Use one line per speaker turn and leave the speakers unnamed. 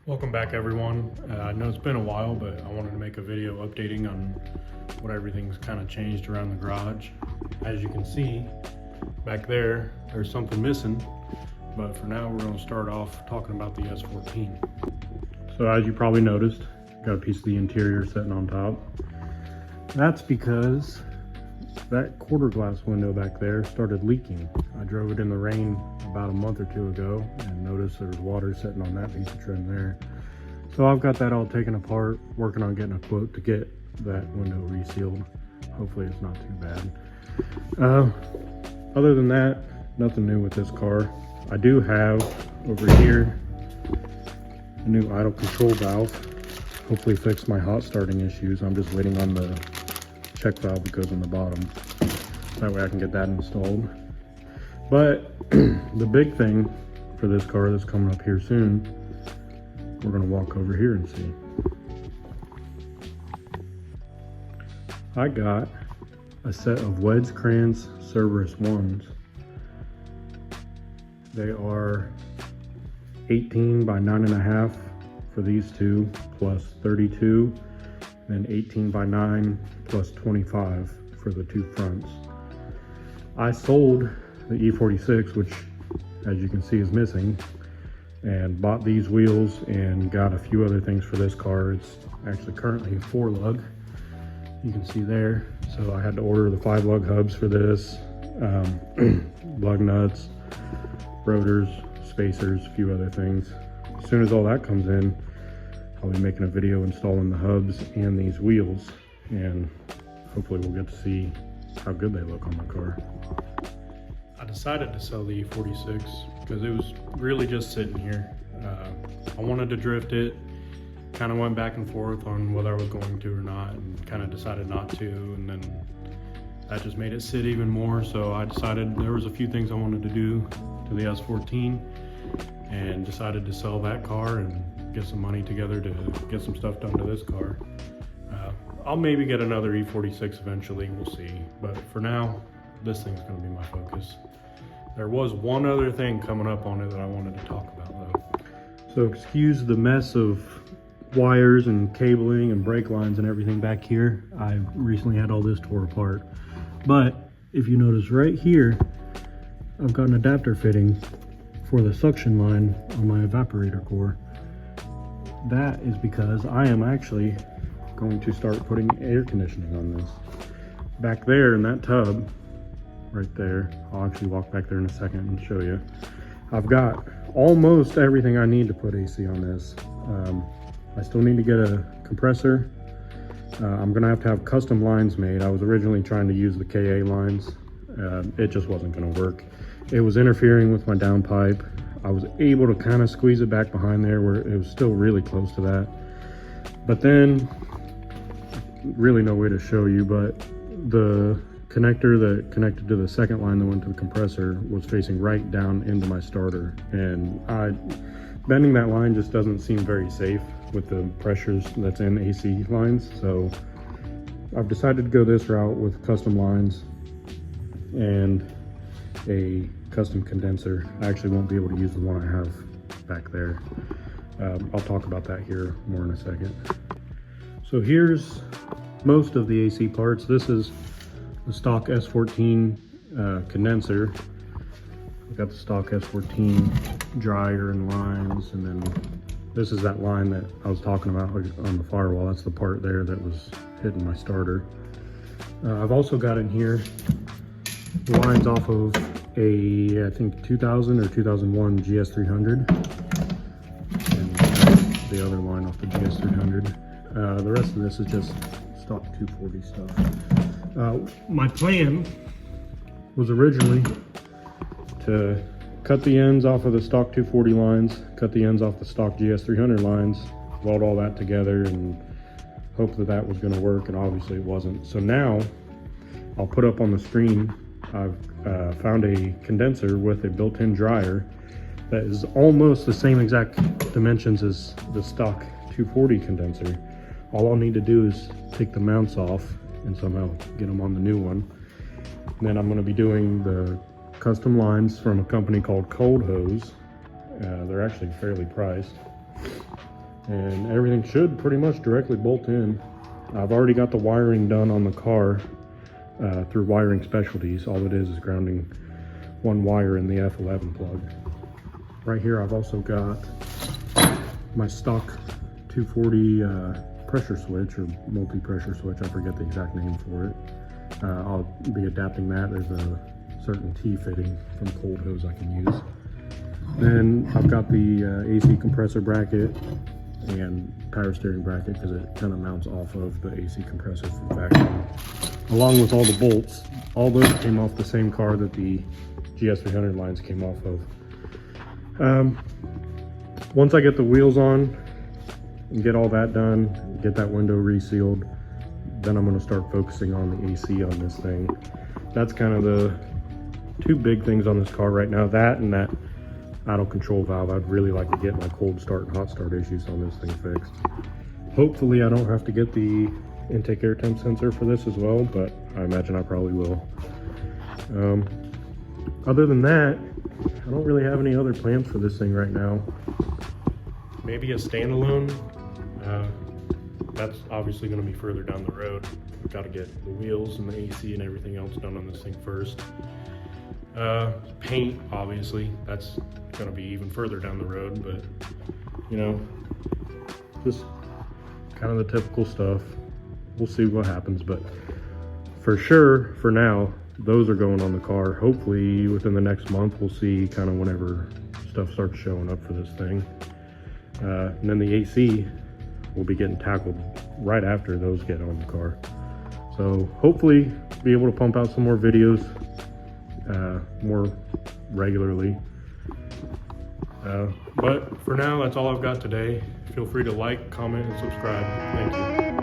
Welcome back, everyone. I know it's been a while, but I wanted to make a video updating on what everything's kind of changed around the garage. As you can see back there, there's something missing, but for now we're going to start off talking about the S14. So as you probably noticed, got a piece of the interior sitting on top. That's because that quarter glass window back there started leaking. I drove it in the rain about a month or two ago and noticed there's water sitting on that piece of trim there. So I've got that all taken apart, working on getting a quote to get that window resealed. Hopefully it's not too bad. Other than that, nothing new with this car. I do have over here a new idle control valve. Hopefully fix my hot starting issues. I'm just waiting on the check valve that goes on the bottom. That way I can get that installed. But the big thing for this car that's coming up here soon, we're gonna walk over here and see. I got a set of Wedge Crans Cerberus 1s. They are 18 by 9.5 for these two, plus 32, and 18 by 9 plus 25 for the two fronts. I sold the E46, which as you can see is missing, and bought these wheels and got a few other things for this car. It's actually currently 4-lug, you can see there. So I had to order the 5-lug hubs for this, lug nuts, rotors, spacers, a few other things. As soon as all that comes in, I'll be making a video installing the hubs and these wheels, and hopefully we'll get to see how good they look on the car. I decided to sell the E46 because it was really just sitting here. I wanted to drift it, kind of went back and forth on whether I was going to or not, and kind of decided not to, and then that just made it sit even more. So I decided there was a few things I wanted to do to the S14 and decided to sell that car and get some money together to get some stuff done to this car. I'll maybe get another E46 eventually, we'll see. But for now, this thing's gonna be my focus. There was one other thing coming up on it that I wanted to talk about though. So excuse the mess of wires and cabling and brake lines and everything back here. I recently had all this tore apart. But if you notice right here, I've got an adapter fitting for the suction line on my evaporator core. That is because I am actually going to start putting air conditioning on this. Back there in that tub, right there, I'll actually walk back there in a second and show you. I've got almost everything I need to put AC on this. I still need to get a compressor. I'm gonna have to have custom lines made. I was originally trying to use the KA lines. It just wasn't gonna work. It was interfering with my downpipe. I was able to kind of squeeze it back behind there where it was still really close to that. But then, really no way to show you, but the connector that connected to the second line that went to the compressor was facing right down into my starter. And bending that line just doesn't seem very safe with the pressures that's in AC lines. So I've decided to go this route with custom lines and a custom condenser. I actually won't be able to use the one I have back there. I'll talk about that here more in a second. So here's most of the AC parts. This is the stock S14 condenser. We've got the stock S14 dryer and lines, and then this is that line that I was talking about on the firewall. That's the part there that was hitting my starter. I've also got in here the lines off of I think 2000 or 2001 GS300, and the other line off the GS300. The rest of this is just stock 240 stuff. My plan was originally to cut the ends off of the stock 240 lines, cut the ends off the stock GS300 lines, weld all that together and hope that that was going to work, and obviously it wasn't. So now I'll put up on the screen, I've found a condenser with a built-in dryer that is almost the same exact dimensions as the stock 240 condenser. All I'll need to do is take the mounts off and somehow get them on the new one. And then I'm going to be doing the custom lines from a company called Cold Hose. They're actually fairly priced. and everything should pretty much directly bolt in. I've already got the wiring done on the car through Wiring Specialties. All it is grounding one wire in the F11 plug. Right here I've also got my stock 240 pressure switch, or multi-pressure switch, I forget the exact name for it. I'll be adapting that. There's a certain T-fitting from Cold Hose I can use. Then I've got the AC compressor bracket and power steering bracket, because it kind of mounts off of the AC compressor from factory. Along with all the bolts, all those came off the same car that the GS300 lines came off of. Once I get the wheels on and get all that done, get that window resealed, then I'm going to start focusing on the AC on this thing. That's kind of the two big things on this car right now, that and that idle control valve. I'd really like to get my cold start and hot start issues on this thing fixed. Hopefully I don't have to get the intake air temp sensor for this as well, but I imagine I probably will. Other than that, I don't really have any other plans for this thing right now. Maybe a standalone. That's obviously going to be further down the road. We've got to get the wheels and the AC and everything else done on this thing first. Paint, obviously, that's going to be even further down the road, but you know, just kind of the typical stuff. We'll see what happens, but for sure, for now, those are going on the car. Hopefully within the next month, we'll see kind of whenever stuff starts showing up for this thing. And then the AC will be getting tackled right after those get on the car. So hopefully be able to pump out some more videos more regularly. But for now, that's all I've got today. Feel free to like, comment, and subscribe. Thank you.